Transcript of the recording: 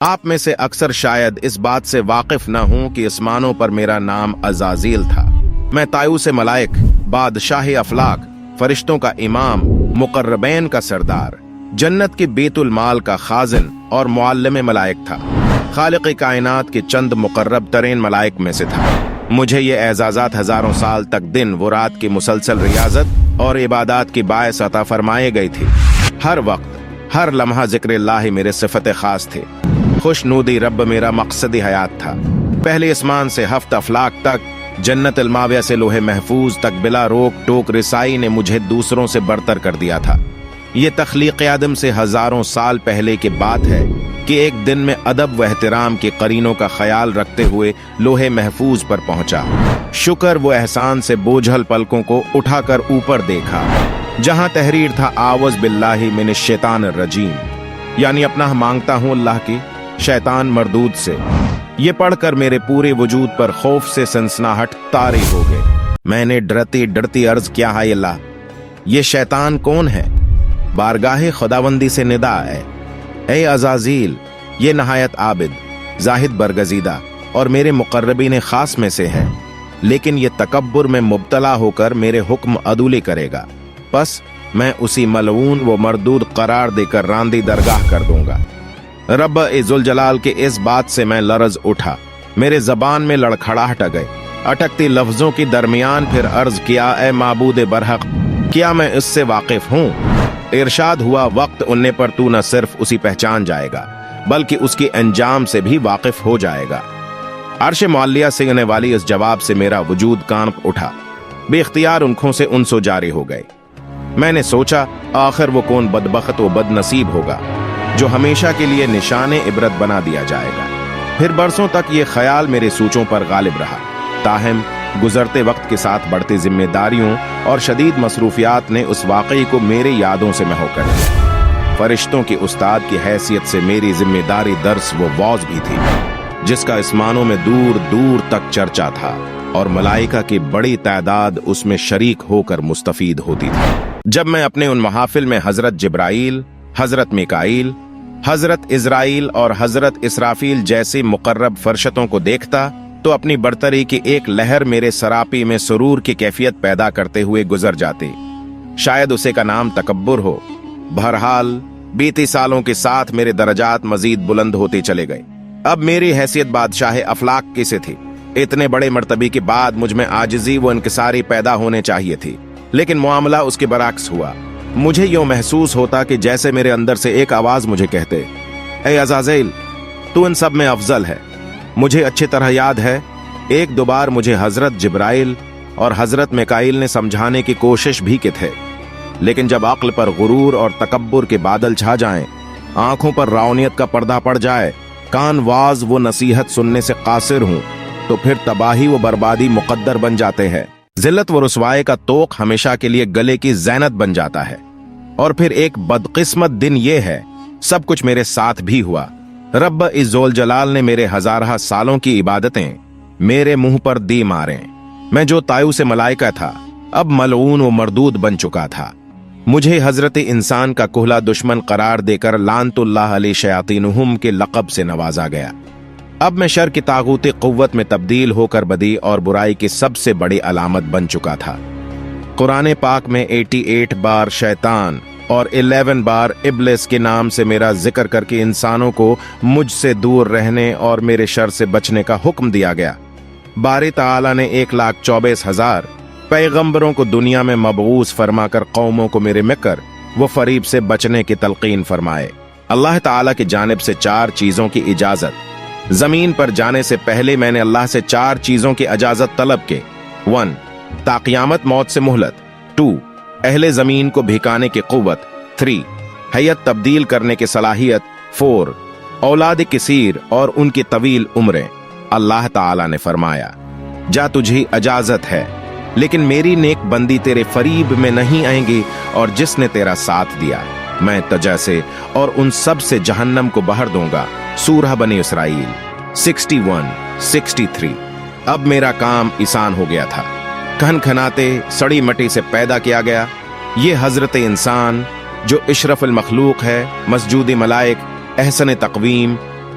آپ میں سے اکثر شاید اس بات سے واقف نہ ہوں کہ آسمانوں پر میرا نام عزازیل تھا۔ میں طایوس ملائک، بادشاہ افلاک، فرشتوں کا امام، مقربین کا سردار، جنت کے بیت المال کا خازن اور معلم ملائک تھا۔ خالق کائنات کے چند مقرب ترین ملائک میں سے تھا۔ مجھے یہ اعزازات ہزاروں سال تک دن و رات کی مسلسل ریاضت اور عبادات کی باعث عطا فرمائے گئی تھی۔ ہر وقت، ہر لمحہ ذکر اللہ میرے صفت خاص تھے۔ خوشنودی رب میرا مقصد حیات تھا۔ پہلے اسمان سے ہفت افلاک تک، جنت الماویہ سے لوح محفوظ تک بلا روک ٹوک رسائی نے مجھے دوسروں سے برتر کر دیا تھا۔ یہ تخلیق آدم سے ہزاروں سال پہلے کی بات ہے کہ ایک دن میں ادب و احترام کے قرینوں کا خیال رکھتے ہوئے لوح محفوظ پر پہنچا۔ شکر و احسان سے بوجھل پلکوں کو اٹھا کر اوپر دیکھا، جہاں تحریر تھا اعوذ باللہ من الشیطان الرجیم، یعنی اپنا مانگتا ہوں اللہ کی شیطان مردود سے۔ یہ پڑھ کر میرے پورے وجود پر خوف سے سنسناہٹ طاری ہو گئے۔ میں نے ڈرتی عرض کیا، ہائے اللہ، یہ شیطان کون ہے؟ بارگاہ خداوندی سے ندا ہے، اے عزازیل، یہ نہایت عابد، زاہد برگزیدہ اور میرے مقربین خاص میں سے ہے، لیکن یہ تکبر میں مبتلا ہو کر میرے حکم عدولی کرے گا، پس میں اسی ملعون و مردود قرار دے کر راندی درگاہ کر دوں گا۔ رب ذوالجلال کے اس بات سے میں لرز اٹھا، میرے زبان میں لڑکھڑاہٹ آ گئے۔ اٹکتی لفظوں کی درمیان پھر عرض کیا، اے معبود برحق، کیا میں اس سے واقف ہوں؟ ارشاد ہوا، وقت اننے پر تو نہ صرف اسی پہچان جائے گا بلکہ اس کی انجام سے بھی واقف ہو جائے گا۔ عرش معلیہ سے آنے والی اس جواب سے میرا وجود کانپ اٹھا، بے اختیار انکھوں سے انسو جاری ہو گئے۔ میں نے سوچا، آخر وہ کون بدبخت و بد نصیب ہوگا جو ہمیشہ کے لیے نشان عبرت بنا دیا جائے گا۔ پھر برسوں تک یہ خیال میرے سوچوں پر غالب رہا، تاہم گزرتے وقت کے ساتھ بڑھتی ذمہ داریوں اور شدید مصروفیات نے اس واقعی کو میرے یادوں سے محو کر دیا۔ فرشتوں کے استاد کی حیثیت سے میری ذمہ داری درس و واعظ بھی تھی، جس کا آسمانوں میں دور دور تک چرچا تھا اور ملائکہ کی بڑی تعداد اس میں شریک ہو کر مستفید ہوتی تھی۔ جب میں اپنے ان محافل میں حضرت جبرائیل، حضرت میکائیل، حضرت عزرائیل اور حضرت اسرافیل جیسے مقرب فرشتوں کو دیکھتا تو اپنی برتری کی ایک لہر میرے سراپی میں سرور کی کیفیت پیدا کرتے ہوئے گزر جاتی۔ شاید اسے کا نام تکبر ہو، بہرحال بیتی سالوں کے ساتھ میرے درجات مزید بلند ہوتے چلے گئے۔ اب میری حیثیت بادشاہ افلاک کی سے تھی۔ اتنے بڑے مرتبے کے بعد مجھ میں عاجزی و انکساری پیدا ہونے چاہیے تھی، لیکن معاملہ اس کے برعکس ہوا۔ مجھے یوں محسوس ہوتا کہ جیسے میرے اندر سے ایک آواز مجھے کہتے، اے عزازیل، تو ان سب میں افضل ہے۔ مجھے اچھی طرح یاد ہے، ایک دو بار مجھے حضرت جبرائیل اور حضرت میکائیل نے سمجھانے کی کوشش بھی کی تھے، لیکن جب عقل پر غرور اور تکبر کے بادل چھا جائیں، آنکھوں پر راونیت کا پردہ پڑ جائے، کان واز و نصیحت سننے سے قاصر ہوں، تو پھر تباہی و بربادی مقدر بن جاتے ہیں۔ ذلت و رسوائی کا طوق ہمیشہ کے لیے گلے کی زینت بن جاتا ہے۔ اور پھر ایک بدقسمت دن یہ ہے، سب کچھ میرے ساتھ بھی ہوا۔ رب ذوالجلال نے میرے ہزارہ سالوں کی عبادتیں میرے منہ پر دی ماریں۔ میں جو طایوس ملائکہ تھا، اب ملعون و مردود بن چکا تھا۔ مجھے حضرت انسان کا کہلا دشمن قرار دے کر لعنت اللہ علیہ شیاطینہم کے لقب سے نوازا گیا۔ اب میں شر کی طاغوتی قوت میں تبدیل ہو کر بدی اور برائی کی سب سے بڑی علامت بن چکا تھا۔ قرآن پاک میں 88 بار شیطان اور 11 بار ابلیس کے نام سے میرا ذکر کر کے انسانوں کو مجھ سے دور رہنے اور میرے شر سے بچنے کا حکم دیا گیا۔ باری تعالیٰ نے 1,24,000 پیغمبروں کو دنیا میں مبعوث فرما کر قوموں کو میرے مکر و فریب سے بچنے کی تلقین فرمائے۔ اللہ تعالیٰ کی جانب سے 4 چیزوں کی اجازت۔ زمین پر جانے سے پہلے میں نے اللہ سے 4 چیزوں کی اجازت طلب کی۔ 1. تا قیامت موت سے مہلت۔ 2. اہل زمین کو بھکانے کی قوت۔ 3. حیت تبدیل کرنے کی صلاحیت۔ 4. اولاد کثیر اور ان کی طویل عمریں۔ اللہ تعالیٰ نے فرمایا، جا تجھے اجازت ہے، لیکن میری نیک بندی تیرے فریب میں نہیں آئیں گی، اور جس نے تیرا ساتھ دیا میں تجھے سے اور ان سب سے جہنم کو بہر دوں گا۔ سورہ بنی اسرائیل 61-63۔ اب میرا کام آسان ہو گیا تھا۔ کھن کھناتے سڑی مٹی سے پیدا کیا گیا یہ حضرت انسان، جو اشرف المخلوق ہے، مسجود ملائک، احسن تقویم،